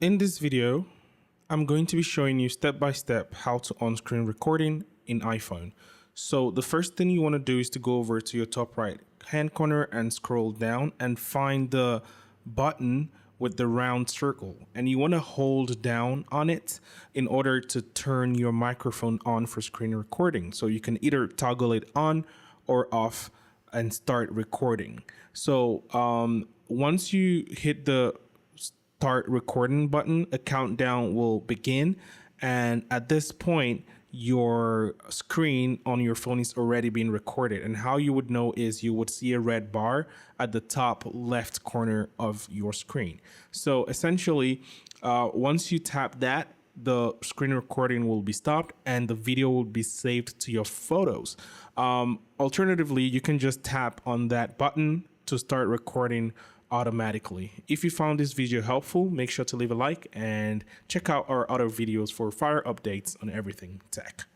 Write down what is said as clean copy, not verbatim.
In this video, I'm going to be showing you step by step how to on-screen recording in iPhone. So the first thing you want to do is to go over to your top right hand corner and scroll down and find the button with the round circle, and you want to hold down on it in order to turn your microphone on for screen recording. So you can either toggle it on or off and start recording. So once you hit the start recording button, a countdown will begin, and at this point your screen on your phone is already being recorded. And how you would know is you would see a red bar at the top left corner of your screen. So essentially, once you tap that, the screen recording will be stopped and the video will be saved to your photos. Alternatively, you can just tap on that button to start recording automatically. If you found this video helpful, make sure to leave a like and check out our other videos for further updates on everything tech.